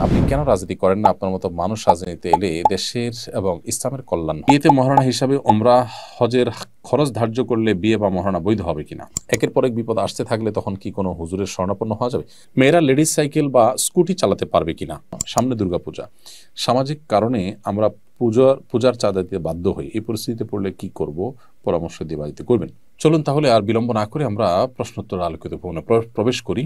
আপনি কেন রাজনীতি করেন না? আপনার মতো মানুষ রাজনীতিতে এলে দেশের এবং ইসলামের কল্যাণ হয়। বিয়েতে মহারণা হিসাবে ওমরাহ হজের খরচ ধার্য করলে বিয়ে বা মহারণা বৈধ হবে কিনা? একের পর এক বিপদ আসতে থাকলে তখন কি কোনো হুজুরের শরণাপন্ন হওয়া যাবে? মেয়েরা লেডিস সাইকেল বা স্কুটি চালাতে পারবে কিনা? সামনে দুর্গাপূজা, সামাজিক কারণে আমরা পূজার চাঁদা দিতে বাধ্য হই। এই পরিস্থিতিতে পড়লে কি করব? পরামর্শ দিয়ে বাড়িতে করবেন। চলুন তাহলে আর বিলম্ব না করে আমরা প্রশ্নোত্তর আলোকিত ভবনে প্রবেশ করি।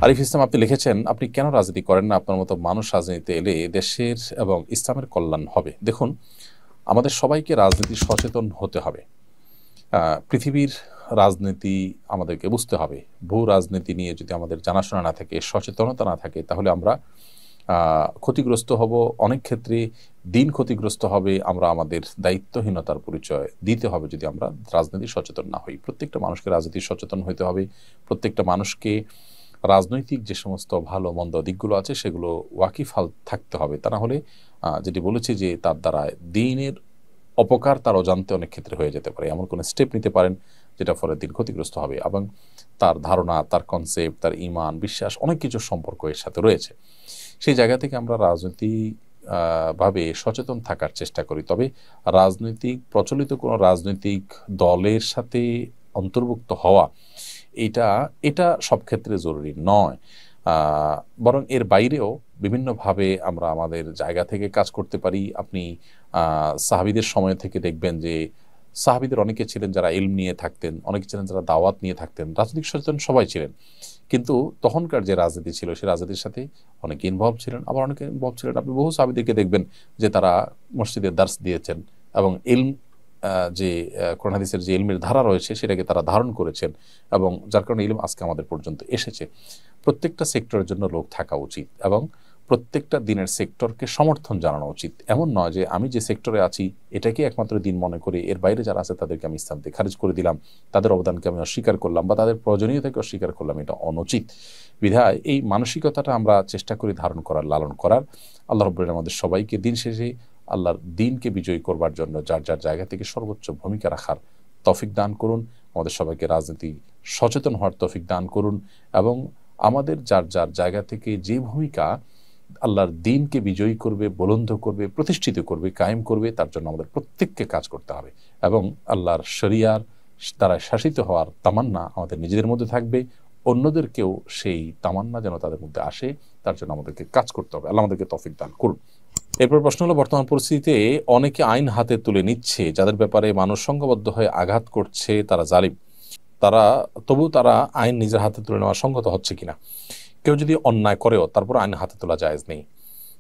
আরিফ ইসলাম, আপনি লিখেছেন, আপনি কেন রাজনীতি করেন না? আপনার মতো মানুষ রাজনীতিতে এলে দেশের এবং ইসলামের কল্যাণ হবে। দেখুন, আমাদের সবাইকে রাজনীতি সচেতন হতে হবে। পৃথিবীর রাজনীতি আমাদেরকে বুঝতে হবে। ভূ রাজনীতি নিয়ে যদি আমাদের জানাশোনা না থাকে, সচেতনতা না থাকে, তাহলে আমরা ক্ষতিগ্রস্ত হব। অনেক ক্ষেত্রে দিন ক্ষতিগ্রস্ত হবে। আমরা আমাদের দায়িত্বহীনতার পরিচয় দিতে হবে যদি আমরা রাজনীতি সচেতন না হই। প্রত্যেকটা মানুষকে রাজনীতি সচেতন হতে হবে। প্রত্যেকটা মানুষকে রাজনৈতিক যে সমস্ত ভালো মন্দ দিকগুলো আছে সেগুলো ওয়াকিফাল থাকতে হবে। তা না হলে যেটি বলেছি যে তার দ্বারা দিনের অপকার তার অজান্তে অনেক ক্ষেত্রে হয়ে যেতে পারে। এমন কোনো স্টেপ নিতে পারেন যেটা ফলে দিন ক্ষতিগ্রস্ত হবে এবং তার ধারণা, তার কনসেপ্ট, তার ঈমান, বিশ্বাস অনেক কিছুর সম্পর্ক এর সাথে রয়েছে। সেই জায়গা থেকে আমরা রাজনীতি ভাবে সচেতন থাকার চেষ্টা করি। তবে রাজনৈতিক প্রচলিত কোনো রাজনৈতিক দলের সাথে অন্তর্ভুক্ত হওয়া এটা সব ক্ষেত্রে জরুরি নয়। বরং এর বাইরেও বিভিন্নভাবে আমরা আমাদের জায়গা থেকে কাজ করতে পারি। আপনি সাহাবীদের সময় থেকে দেখবেন যে সাহাবীদের অনেকে ছিলেন যারা ইলম নিয়ে থাকতেন, অনেকে ছিলেন যারা দাওয়াত নিয়ে থাকতেন, রাজনৈতিক সচেতন সবাই ছিলেন। কিন্তু তখনকার যে রাজনীতি ছিল সেই রাজনীতির সাথে অনেকে ইনভলভ ছিলেন, আবার অনেকে ইনভলভ ছিলেন। আপনি বহু সাহাবীদেরকে দেখবেন যে তারা মসজিদে দার্স দিয়েছেন এবং ইলম যে কোরআন হাদিসের যে ইলমের ধারা রয়েছে সেটাকে তারা ধারণ করেছেন এবং যার কারণে ইলম আজকে আমাদের পর্যন্ত এসেছে। প্রত্যেকটা সেক্টরের জন্য লোক থাকা উচিত এবং প্রত্যেকটা দিনের সেক্টরকে সমর্থন জানানো উচিত। এমন নয় যে আমি যে সেক্টরে আছি এটাকে একমাত্র দিন মনে করে এর বাইরে যারা আছে তাদেরকে আমি ইসলাম থেকে খারিজ করে দিলাম, তাদের অবদানকে আমি অস্বীকার করলাম বা তাদের প্রয়োজনীয়তাকে অস্বীকার করলাম। এটা অনুচিত। বিধায় এই মানসিকতাটা আমরা চেষ্টা করি ধারণ করার, লালন করার। আল্লাহ রাব্বুল আলামিন আমাদের সবাইকে দিন শেষে আল্লাহর দিনকে বিজয়ী করবার জন্য যার যার জায়গা থেকে সর্বোচ্চ ভূমিকা রাখার তৌফিক দান করুন। আমাদের সবাইকে রাজনীতি সচেতন হওয়ার তৌফিক দান করুন এবং আমাদের যার যার জায়গা থেকে যে ভূমিকা আল্লাহর দিনকে বিজয়ী করবে, বুলন্দ করবে, প্রতিষ্ঠিত করবে, কায়েম করবে, তার জন্য আমাদের প্রত্যেককে কাজ করতে হবে এবং আল্লাহর শরিয়ার দ্বারা শাসিত হওয়ার তামান্না আমাদের নিজেদের মধ্যে থাকবে। অন্যদেরকেও সেই তামান্না যেন তাদের মধ্যে আসে, তার জন্য আমাদেরকে কাজ করতে হবে। আল্লাহ আমাদেরকে তৌফিক দান করুন। এরপর প্রশ্ন হলো, বর্তমান পরিস্থিতিতে অনেকে আইন হাতে তুলে নিচ্ছে, যাদের ব্যাপারে মানুষ সংঘবদ্ধ হয়ে আঘাত করছে, তারা জালিম। তবু তারা আইন নিজের হাতে তুলে নেওয়া সংগত হচ্ছে কিনা? কেউ যদি অন্যায় করেও তারপর আইন হাতে তোলা জায়েজ নেই,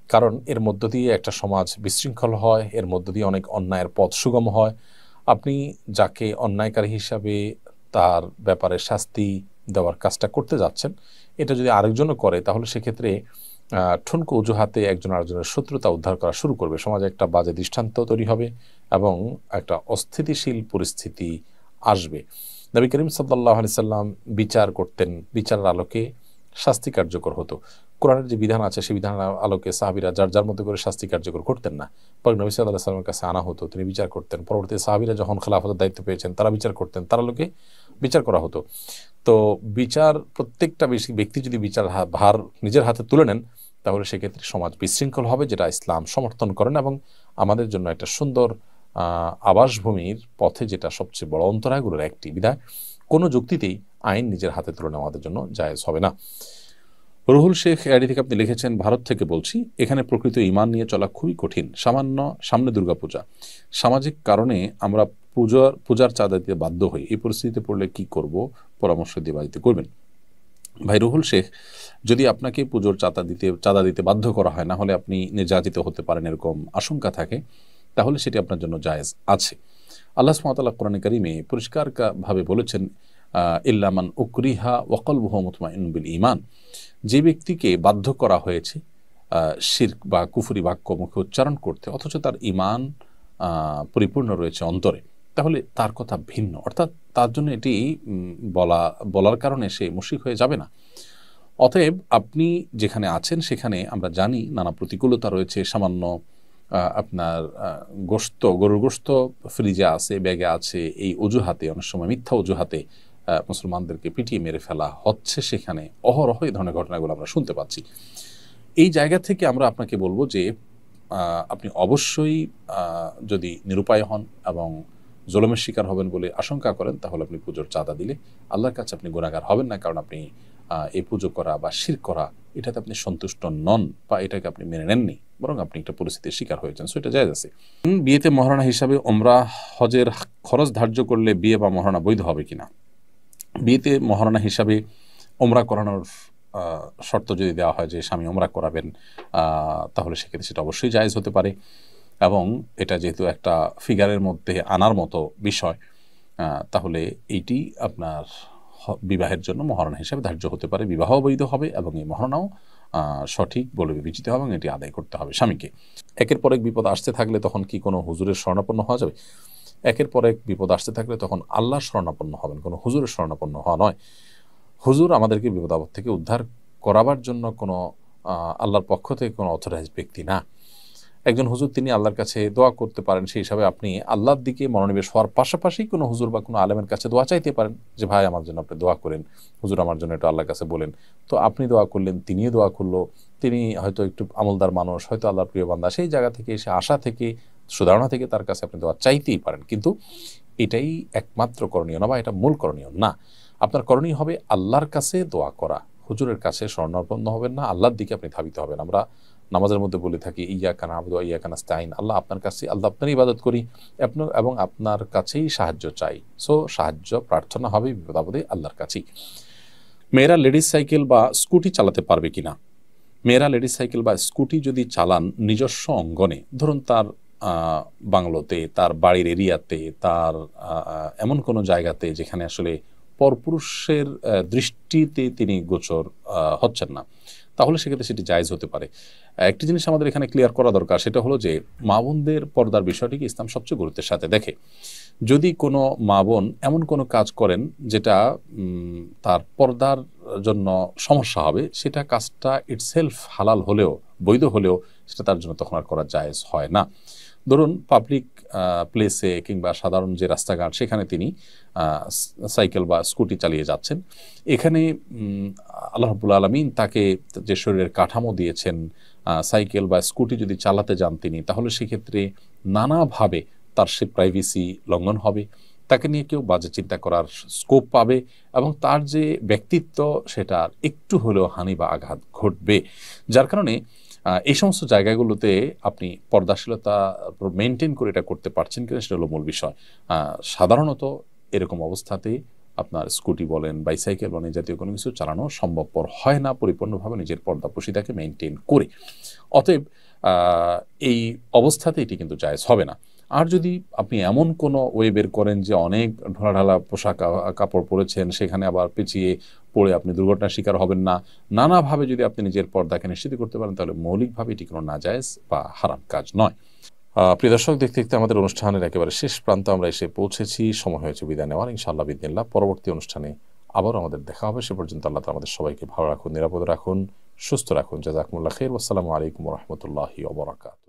কারণ এর মধ্য দিয়ে একটা সমাজ বিশৃঙ্খল হয়, এর মধ্য দিয়ে অনেক অন্যায়ের পথ সুগম হয়। আপনি যাকে অন্যায়কারী হিসাবে তার ব্যাপারে শাস্তি দেওয়ার কাজটা করতে যাচ্ছেন, এটা যদি আরেকজনও করে তাহলে সেক্ষেত্রে ঠুনকো অজুহাতে একজন আরেকজনের শত্রুতা উদ্ধার করা শুরু করবে। সমাজে একটা বাজে দৃষ্টান্ত তৈরি হবে এবং একটা অস্থিতিশীল পরিস্থিতি আসবে। নবী করিম সাল্লাল্লাহু আলাইহি সাল্লাম বিচার করতেন, বিচারের আলোকে শাস্তি কার্যকর হতো। কোরআনের যে বিধান আছে সেই বিধানের আলোকে সাহাবীরা যার যার মধ্যে করে শাস্তি কার্যকর করতেন না। পরে নবী সাল্লাল্লাহু আলাইহি সাল্লামের কাছে আনা হতো, তিনি বিচার করতেন। পরবর্তী সাহাবীরা যখন খেলাফতের দায়িত্ব পেয়েছেন তারা বিচার করতেন, তার আলোকে বিচার করা হতো। তো বিচার, প্রত্যেকটা ব্যক্তি যদি বিচার ভার নিজের হাতে তুলে নেন তাহলে সেক্ষেত্রে সমাজ বিশৃঙ্খল হবে, যেটা ইসলাম সমর্থন করেন এবং আমাদের জন্য একটা সুন্দর আবাসভূমির পথে যেটা সবচেয়ে বড় অন্তরায়গুলোর একটি। বিধায় কোনো যুক্তিতেই আইন নিজের হাতে তুলে নেওয়া আমাদের জন্য জায়েজ হবে না। রুহুল শেখ এআইডি থেকে আপনি লিখেছেন, ভারত থেকে বলছি, এখানে প্রকৃত ঈমান নিয়ে চলা খুবই কঠিন। সামনে দুর্গাপূজা, সামাজিক কারণে আমরা পূজার চাঁদা দিতে বাধ্য হই। এই পরিস্থিতিতে পড়লে কি করব? পরামর্শ দিয়ে বাড়িতে করবেন। ভাই রুহুল শেখ, যদি আপনাকে পুজোর চাঁদা দিতে বাধ্য করা হয়, না হলে আপনি নির্যাতিত হতে পারেন এরকম আশঙ্কা থাকে, তাহলে সেটি আপনার জন্য জায়েজ আছে। আল্লাহ সুবহানাহু ওয়া তাআলা কোরআনে কারিমে পরিষ্কার ভাবে বলেছেন, ইল্লা মান উকরিহা ওয়া কলবুহু মুতমাইন্নুন বিল ঈমান। যে ব্যক্তিকে বাধ্য করা হয়েছে শিরক বা কুফরি বাক্য মুখে উচ্চারণ করতে, অথচ তার ঈমান পরিপূর্ণ রয়েছে অন্তরে, তাহলে তার কথা ভিন্ন। অর্থাৎ তার জন্য এটি বলার কারণে সে মুশরিক হয়ে যাবে না। অতএব আপনি যেখানে আছেন সেখানে আমরা জানি নানা প্রতিকূলতা রয়েছে। সামান্য আপনার গরুর গোশত ফ্রিজে আছে, ব্যাগে আছে, এই অজুহাতে, অনেক সময় মিথ্যা অজুহাতে মুসলমানদেরকে পিটিয়ে মেরে ফেলা হচ্ছে। সেখানে অহরহ এই ধরনের ঘটনাগুলো আমরা শুনতে পাচ্ছি। এই জায়গা থেকে আমরা আপনাকে বলবো যে আপনি অবশ্যই যদি নিরুপায় হন এবং জুলুমের শিকার হবেন বলে আশঙ্কা করেন, তাহলে আপনি পুজোর চাঁদা দিলে আল্লাহর কাছে আপনি গুনাহগার হবেন না, কারণ আপনি এই পুজো করা বা শিরক করা এটাতে আপনি সন্তুষ্ট নন বা এটাকে আপনি মেনে নেননি, বরং আপনি একটা পরিস্থিতির শিকার হয়েছেন, সো এটা জায়েজ আছে। বিয়েতে মহারণা হিসাবে ওমরা হজের খরচ ধার্য করলে বিয়ে বা মহারণা বৈধ হবে কিনা। বিয়েতে মহারণা হিসাবে ওমরা করানোর শর্ত যদি দেওয়া হয় যে স্বামী ওমরা করাবেন, তাহলে সেক্ষেত্রে সেটা অবশ্যই জায়েজ হতে পারে, এবং এটা যেহেতু একটা ফিগারের মধ্যে আনার মতো বিষয়, তাহলে এইটি আপনার বিবাহের জন্য মহারণা হিসাবে ধার্য হতে পারে, বিবাহ বৈধ হবে এবং এই মহারণাও সঠিক বলে বিবেচিত হবে এবং এটি আদায় করতে হবে স্বামীকে। একের পর এক বিপদ আসতে থাকলে তখন কি কোনো হুজুরের শরণাপন্ন হওয়া যাবে? একের পর এক বিপদ আসতে থাকলে তখন আল্লাহর শরণাপন্ন হবেন, কোনো হুজুরের শরণাপন্ন হওয়া নয়। হুজুর আমাদেরকে বিপদ আপদ থেকে উদ্ধার করাবার জন্য কোনো আল্লাহর পক্ষ থেকে কোনো অথরাইজ ব্যক্তি না। একজন হুজুর তিনি আল্লাহর কাছে দোয়া করতে পারেন, সেই হিসাবে আপনি আল্লাহর দিকে মনোনিবেশ হওয়ার পাশাপাশি কোনো হুজুর বা কোনো আলেমের কাছে দোয়া চাইতে পারেন যে ভাই আমার জন্য আপনি দোয়া করেন, হুজুর আমার জন্য একটু আল্লাহর কাছে বলেন। তো আপনি দোয়া করলেন, তিনিও দোয়া করলো, তিনি হয়তো একটু আমলদার মানুষ, হয়তো আল্লাহর প্রিয় বান্দা, সেই জায়গা থেকে এসে আশা থেকে সুধারণা থেকে তার কাছে আপনি দোয়া চাইতেই পারেন, কিন্তু এটাই একমাত্র করণীয় না বা এটা মূল করণীয় না। আপনার করণীয় হবে আল্লাহর কাছে দোয়া করা, হুজুরের কাছে শরণাপন্ন হবেন না, আল্লাহর দিকে আপনি ধাবিত হবেন। আমরা নামাজের মধ্যে বলে থাকি ইয়াকা না'বুদু ওয়া ইয়াকা নাস্তাইন, আল্লাহ আপনার কাছে, আল্লাহ আপনার ইবাদত করি এবং আপনার কাছেই সাহায্য চাই। সো সাহায্য প্রার্থনা হবে বিপদ আপদে আল্লাহর কাছেই। মেয়েরা লেডিস সাইকেল বা স্কুটি চালাতে পারবে কিনা। মেয়েরা লেডিস সাইকেল বা স্কুটি যদি চালান নিজস্ব অঙ্গনে, ধরুন তার বাংলোতে, তার বাড়ির এরিয়াতে, তার এমন কোনো জায়গাতে যেখানে আসলে পরপুরুষের দৃষ্টিতে তিনি গোচর হচ্ছেন না, তাহলে সেক্ষেত্রে সেটি জায়েজ হতে পারে। একটি জিনিস আমাদের এখানে ক্লিয়ার করা দরকার, সেটা হলো যে মা বোনদের পর্দার বিষয়টিকে ইসলাম সবচেয়ে গুরুত্বের সাথে দেখে। যদি কোনো মা বোন এমন কোনো কাজ করেন যেটা তার পর্দার জন্য সমস্যা হবে, সেটা কাজটা ইটসেলফ হালাল হলেও, বৈধ হলেও, সেটা তার জন্য তখন আর করা জায়েজ হয় না। ধরুন পাবলিক প্লেসে কিংবা সাধারণ যে রাস্তাঘাট, সেখানে তিনি সাইকেল বা স্কুটি চালিয়ে যাচ্ছেন, এখানে আল্লাহ রাব্বুল আলামিন তাকে যে শরীরের কাঠামো দিয়েছেন, সাইকেল বা স্কুটি যদি চালাতে যান তিনি, তাহলে সেক্ষেত্রে নানাভাবে তার সে প্রাইভেসি লঙ্ঘন হবে, তাকে নিয়ে কেউ বাজে চিন্তা করার স্কোপ পাবে এবং তার যে ব্যক্তিত্ব সেটার একটু হলেও হানি বা আঘাত ঘটবে। যার কারণে এই সমস্ত জায়গাগুলোতে আপনি পর্দাশীলতা মেনটেন করে এটা করতে পারছেন কিনা সেটা হলো মূল বিষয়। সাধারণত এরকম অবস্থাতে আপনার স্কুটি বলেন, বাইসাইকেল বলেন, এই জাতীয় কোনো কিছু চালানো সম্ভবপর হয় না পরিপূর্ণভাবে নিজের পর্দাপোশিতাকে মেনটেন করে। অতএব এই অবস্থাতে এটি কিন্তু জায়েজ হবে না। আর যদি আপনি এমন কোনো ওয়ে বের করেন যে অনেক ঢোলাঢালা পোশাক কাপড় পরেছেন, সেখানে আবার পিছিয়ে পড়ে আপনি দুর্ঘটনার শিকার হবেন না, নানাভাবে যদি আপনি নিজের পর্দাকে নিশ্চিত করতে পারেন, তাহলে মৌলিকভাবে এটি কোনো নাজায়েজ বা হারাম কাজ নয়। প্রিয় দর্শক, দেখতে দেখতে আমাদের অনুষ্ঠানের একেবারে শেষ প্রান্তে আমরা এসে পৌঁছেছি। সময় হয়েছে বিদায় নেওয়ার। ইনশাআল্লাহ বিদিনিল্লাহ পরবর্তী অনুষ্ঠানে আবারও আমাদের দেখা হবে। সে পর্যন্ত আল্লাহ তাআলা আমাদের সবাইকে ভালো রাখুন, নিরাপদ রাখুন, সুস্থ রাখুন। জাযাকুমুল্লাহ খাইর। ওয়াসসালামু আলাইকুম ওয়া রাহমাতুল্লাহি ওয়া বারাকাতুহু।